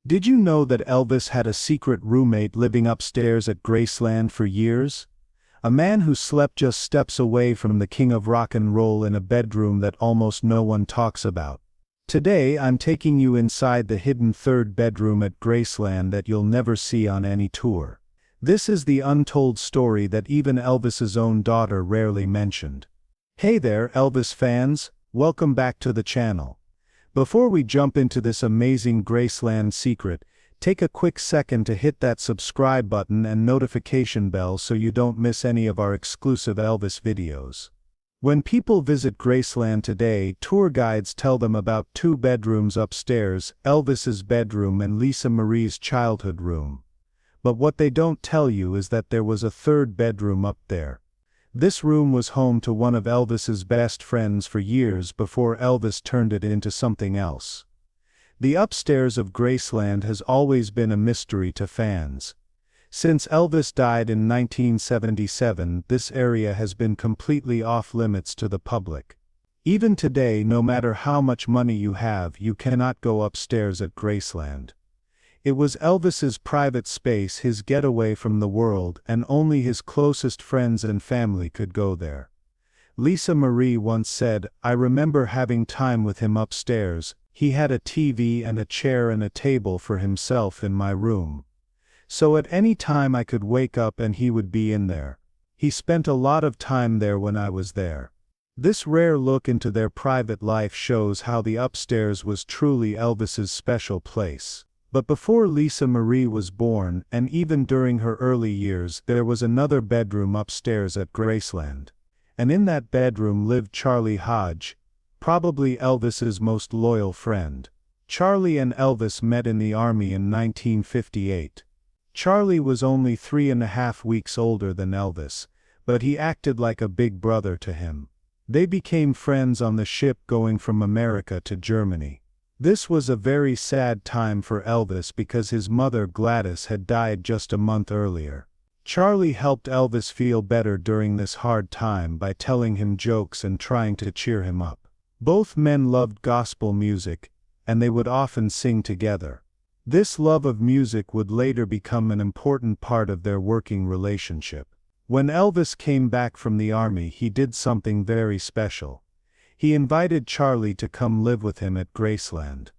Did you know that Elvis had a secret roommate living upstairs at Graceland for years? A man who slept just steps away from the king of rock and roll in a bedroom that almost no one talks about. Today I'm taking you inside the hidden third bedroom at Graceland that you'll never see on any tour. This is the untold story that even Elvis's own daughter rarely mentioned. Hey there, Elvis fans, welcome back to the channel. Before we jump into this amazing Graceland secret, take a quick second to hit that subscribe button and notification bell so you don't miss any of our exclusive Elvis videos. When people visit Graceland today, tour guides tell them about two bedrooms upstairs, Elvis's bedroom and Lisa Marie's childhood room. But what they don't tell you is that there was a third bedroom up there. This room was home to one of Elvis's best friends for years before Elvis turned it into something else. The upstairs of Graceland has always been a mystery to fans. Since Elvis died in 1977, this area has been completely off-limits to the public. Even today, no matter how much money you have, you cannot go upstairs at Graceland. It was Elvis's private space, his getaway from the world, and only his closest friends and family could go there. Lisa Marie once said, "I remember having time with him upstairs. He had a TV and a chair and a table for himself in my room. So at any time I could wake up and he would be in there. He spent a lot of time there when I was there." This rare look into their private life shows how the upstairs was truly Elvis's special place. But before Lisa Marie was born, and even during her early years, there was another bedroom upstairs at Graceland. And in that bedroom lived Charlie Hodge, probably Elvis's most loyal friend. Charlie and Elvis met in the army in 1958. Charlie was only 3.5 weeks older than Elvis, but he acted like a big brother to him. They became friends on the ship going from America to Germany. This was a very sad time for Elvis because his mother Gladys had died just a month earlier. Charlie helped Elvis feel better during this hard time by telling him jokes and trying to cheer him up. Both men loved gospel music, and they would often sing together. This love of music would later become an important part of their working relationship. When Elvis came back from the army, he did something very special. He invited Charlie to come live with him at Graceland.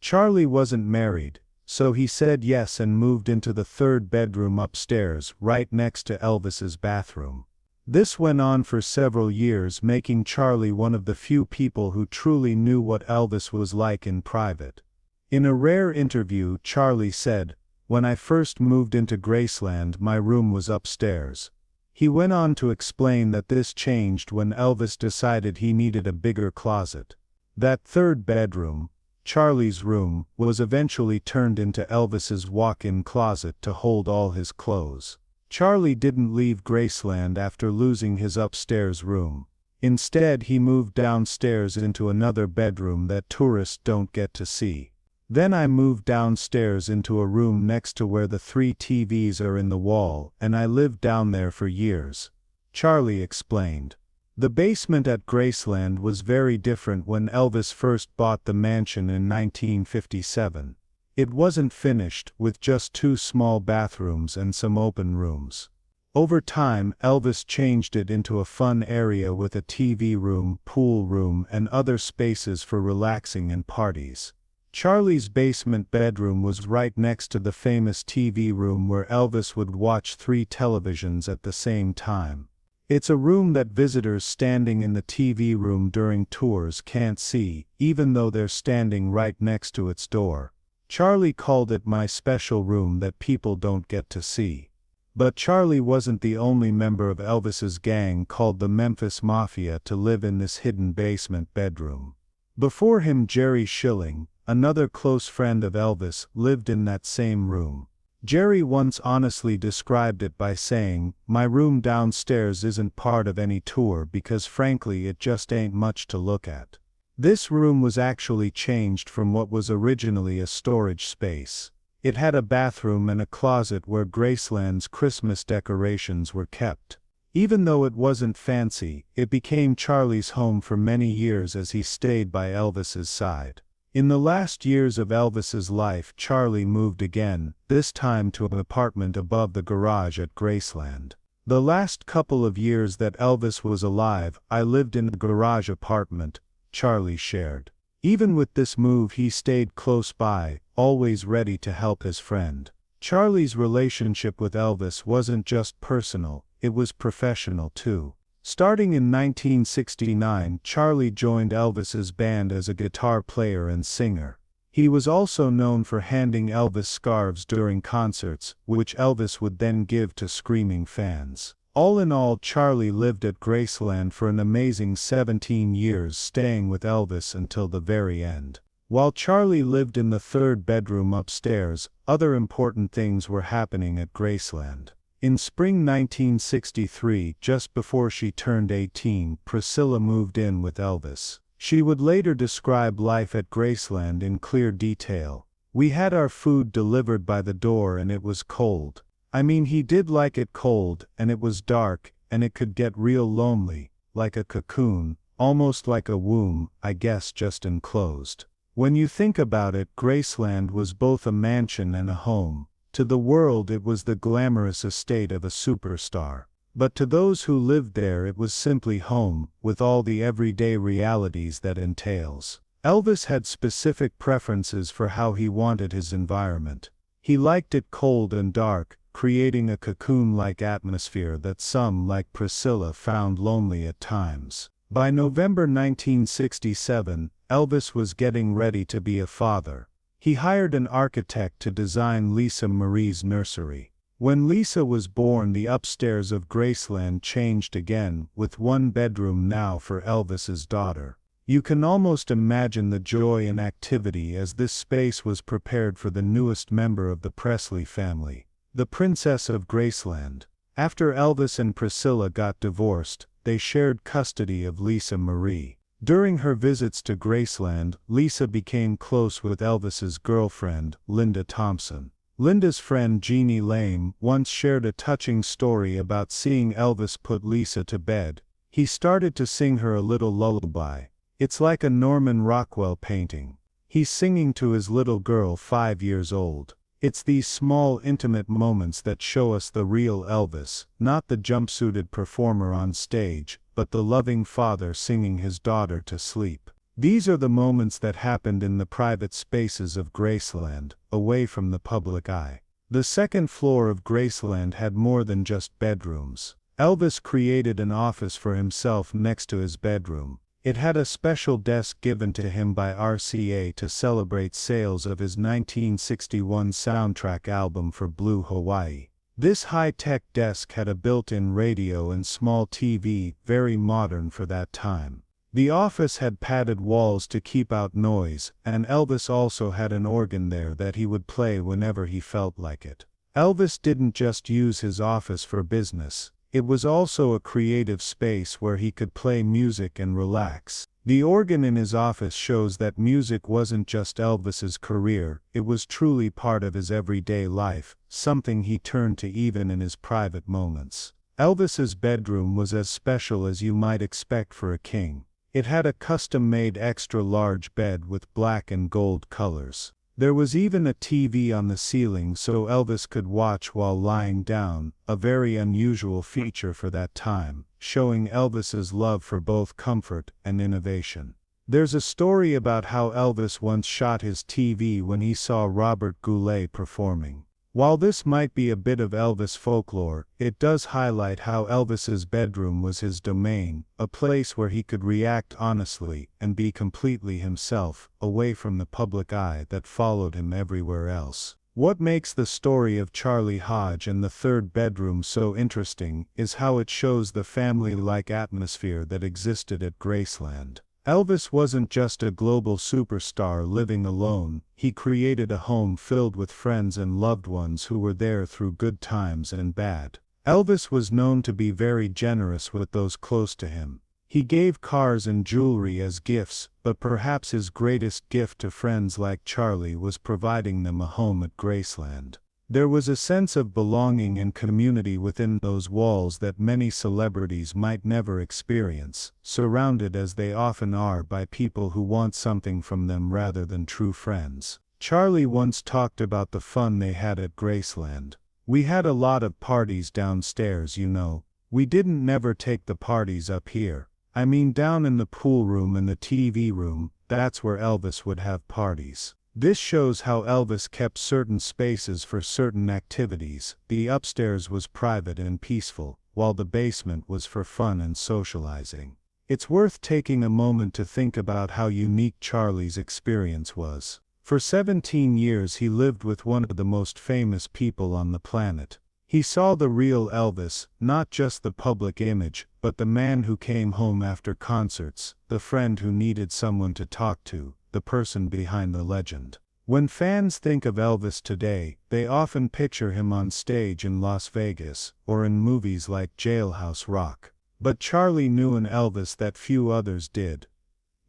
Charlie wasn't married, so he said yes and moved into the third bedroom upstairs, right next to Elvis's bathroom. This went on for several years, making Charlie one of the few people who truly knew what Elvis was like in private. In a rare interview, Charlie said, "When I first moved into Graceland, my room was upstairs." He went on to explain that this changed when Elvis decided he needed a bigger closet. That third bedroom, Charlie's room, was eventually turned into Elvis's walk-in closet to hold all his clothes. Charlie didn't leave Graceland after losing his upstairs room. Instead, he moved downstairs into another bedroom that tourists don't get to see. "Then I moved downstairs into a room next to where the 3 TVs are in the wall, and I lived down there for years," Charlie explained. The basement at Graceland was very different when Elvis first bought the mansion in 1957. It wasn't finished, with just 2 small bathrooms and some open rooms. Over time, Elvis changed it into a fun area with a TV room, pool room, and other spaces for relaxing and parties. Charlie's basement bedroom was right next to the famous TV room where Elvis would watch 3 televisions at the same time. It's a room that visitors standing in the TV room during tours can't see, even though they're standing right next to its door. Charlie called it "my special room that people don't get to see." But Charlie wasn't the only member of Elvis's gang called the Memphis Mafia to live in this hidden basement bedroom. Before him, Jerry Schilling, another close friend of Elvis, lived in that same room. Jerry once honestly described it by saying, "My room downstairs isn't part of any tour because frankly it just ain't much to look at." This room was actually changed from what was originally a storage space. It had a bathroom and a closet where Graceland's Christmas decorations were kept. Even though it wasn't fancy, it became Charlie's home for many years as he stayed by Elvis's side. In the last years of Elvis's life, Charlie moved again, this time to an apartment above the garage at Graceland. The last couple of years that Elvis was alive, I lived in a garage apartment, Charlie shared. Even with this move, he stayed close by, always ready to help his friend. Charlie's relationship with Elvis wasn't just personal, it was professional too. Starting in 1969, Charlie joined Elvis's band as a guitar player and singer. He was also known for handing Elvis scarves during concerts, which Elvis would then give to screaming fans. All in all, Charlie lived at Graceland for an amazing 17 years, staying with Elvis until the very end. While Charlie lived in the third bedroom upstairs, other important things were happening at Graceland. In spring 1963, just before she turned 18, Priscilla moved in with Elvis. She would later describe life at Graceland in clear detail. "We had our food delivered by the door and it was cold. I mean, he did like it cold, and it was dark, and it could get real lonely, like a cocoon, almost like a womb, I guess, just enclosed." When you think about it, Graceland was both a mansion and a home. To the world it was the glamorous estate of a superstar. But to those who lived there it was simply home, with all the everyday realities that entails. Elvis had specific preferences for how he wanted his environment. He liked it cold and dark, creating a cocoon-like atmosphere that some, like Priscilla, found lonely at times. By November 1967, Elvis was getting ready to be a father. He hired an architect to design Lisa Marie's nursery. When Lisa was born, the upstairs of Graceland changed again, with one bedroom now for Elvis's daughter. You can almost imagine the joy and activity as this space was prepared for the newest member of the Presley family, the Princess of Graceland. After Elvis and Priscilla got divorced, they shared custody of Lisa Marie. During her visits to Graceland, Lisa became close with Elvis's girlfriend, Linda Thompson. Linda's friend Jeannie Lame once shared a touching story about seeing Elvis put Lisa to bed. He started to sing her a little lullaby. It's like a Norman Rockwell painting. He's singing to his little girl 5 years old. It's these small, intimate moments that show us the real Elvis, not the jumpsuited performer on stage, but the loving father singing his daughter to sleep. These are the moments that happened in the private spaces of Graceland, away from the public eye. The second floor of Graceland had more than just bedrooms. Elvis created an office for himself next to his bedroom. It had a special desk given to him by RCA to celebrate sales of his 1961 soundtrack album for Blue Hawaii. This high-tech desk had a built-in radio and small TV, very modern for that time. The office had padded walls to keep out noise, and Elvis also had an organ there that he would play whenever he felt like it. Elvis didn't just use his office for business. It was also a creative space where he could play music and relax. The organ in his office shows that music wasn't just Elvis's career, it was truly part of his everyday life, something he turned to even in his private moments. Elvis's bedroom was as special as you might expect for a king. It had a custom-made extra-large bed with black and gold colors. There was even a TV on the ceiling so Elvis could watch while lying down, a very unusual feature for that time, showing Elvis's love for both comfort and innovation. There's a story about how Elvis once shot his TV when he saw Robert Goulet performing. While this might be a bit of Elvis folklore, it does highlight how Elvis's bedroom was his domain, a place where he could react honestly and be completely himself, away from the public eye that followed him everywhere else. What makes the story of Charlie Hodge and the third bedroom so interesting is how it shows the family-like atmosphere that existed at Graceland. Elvis wasn't just a global superstar living alone, he created a home filled with friends and loved ones who were there through good times and bad. Elvis was known to be very generous with those close to him. He gave cars and jewelry as gifts, but perhaps his greatest gift to friends like Charlie was providing them a home at Graceland. There was a sense of belonging and community within those walls that many celebrities might never experience, surrounded as they often are by people who want something from them rather than true friends. Charlie once talked about the fun they had at Graceland. "We had a lot of parties downstairs, you know. We didn't never take the parties up here. I mean down in the pool room and the TV room, that's where Elvis would have parties." This shows how Elvis kept certain spaces for certain activities. The upstairs was private and peaceful, while the basement was for fun and socializing. It's worth taking a moment to think about how unique Charlie's experience was. For 17 years he lived with one of the most famous people on the planet. He saw the real Elvis, not just the public image, but the man who came home after concerts, the friend who needed someone to talk to, the person behind the legend. When fans think of Elvis today, they often picture him on stage in Las Vegas, or in movies like Jailhouse Rock. But Charlie knew an Elvis that few others did.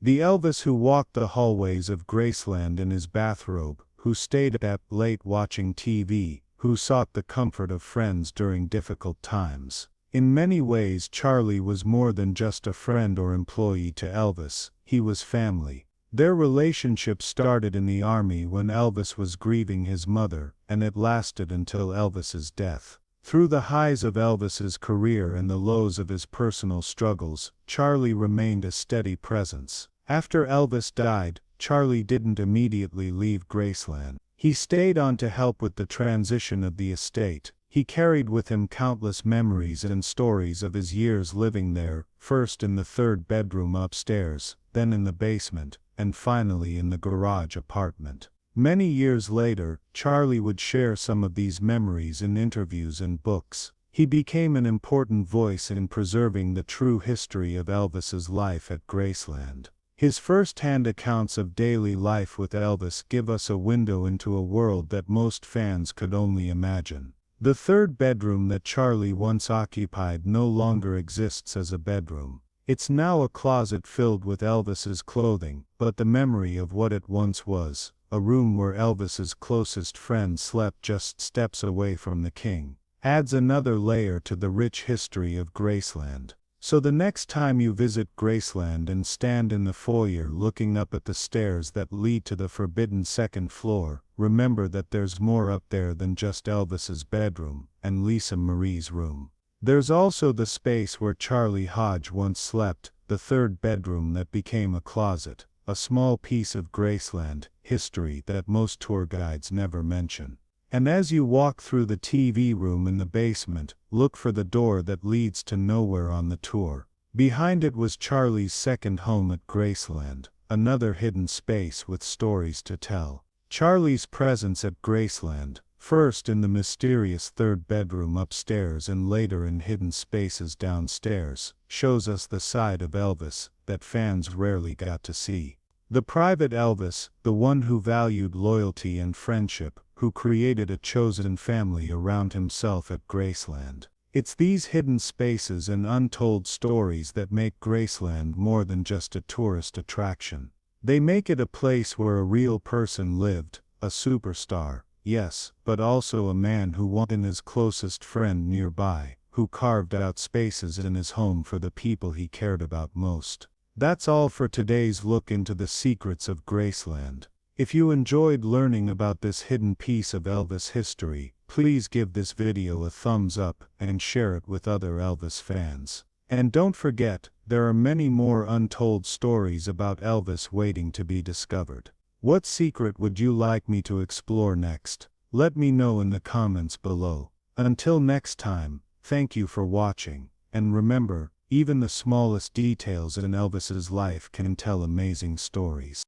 The Elvis who walked the hallways of Graceland in his bathrobe, who stayed up late watching TV, who sought the comfort of friends during difficult times. In many ways Charlie was more than just a friend or employee to Elvis, he was family. Their relationship started in the army when Elvis was grieving his mother, and it lasted until Elvis's death. Through the highs of Elvis's career and the lows of his personal struggles, Charlie remained a steady presence. After Elvis died, Charlie didn't immediately leave Graceland. He stayed on to help with the transition of the estate. He carried with him countless memories and stories of his years living there, first in the third bedroom upstairs, then in the basement, and finally in the garage apartment. Many years later, Charlie would share some of these memories in interviews and books. He became an important voice in preserving the true history of Elvis's life at Graceland. His first-hand accounts of daily life with Elvis give us a window into a world that most fans could only imagine. The third bedroom that Charlie once occupied no longer exists as a bedroom. It's now a closet filled with Elvis's clothing, but the memory of what it once was, a room where Elvis's closest friend slept just steps away from the king, adds another layer to the rich history of Graceland. So the next time you visit Graceland and stand in the foyer looking up at the stairs that lead to the forbidden second floor, remember that there's more up there than just Elvis's bedroom and Lisa Marie's room. There's also the space where Charlie Hodge once slept, the third bedroom that became a closet, a small piece of Graceland history that most tour guides never mention. And as you walk through the TV room in the basement, look for the door that leads to nowhere on the tour. Behind it was Charlie's second home at Graceland, another hidden space with stories to tell. Charlie's presence at Graceland, first in the mysterious third bedroom upstairs and later in hidden spaces downstairs, shows us the side of Elvis that fans rarely got to see. The private Elvis, the one who valued loyalty and friendship, who created a chosen family around himself at Graceland. It's these hidden spaces and untold stories that make Graceland more than just a tourist attraction. They make it a place where a real person lived, a superstar, yes, but also a man who wanted his closest friend nearby, who carved out spaces in his home for the people he cared about most. That's all for today's look into the secrets of Graceland. If you enjoyed learning about this hidden piece of Elvis history, please give this video a thumbs up and share it with other Elvis fans. And don't forget, there are many more untold stories about Elvis waiting to be discovered. What secret would you like me to explore next? Let me know in the comments below. Until next time, thank you for watching, and remember, even the smallest details in Elvis's life can tell amazing stories.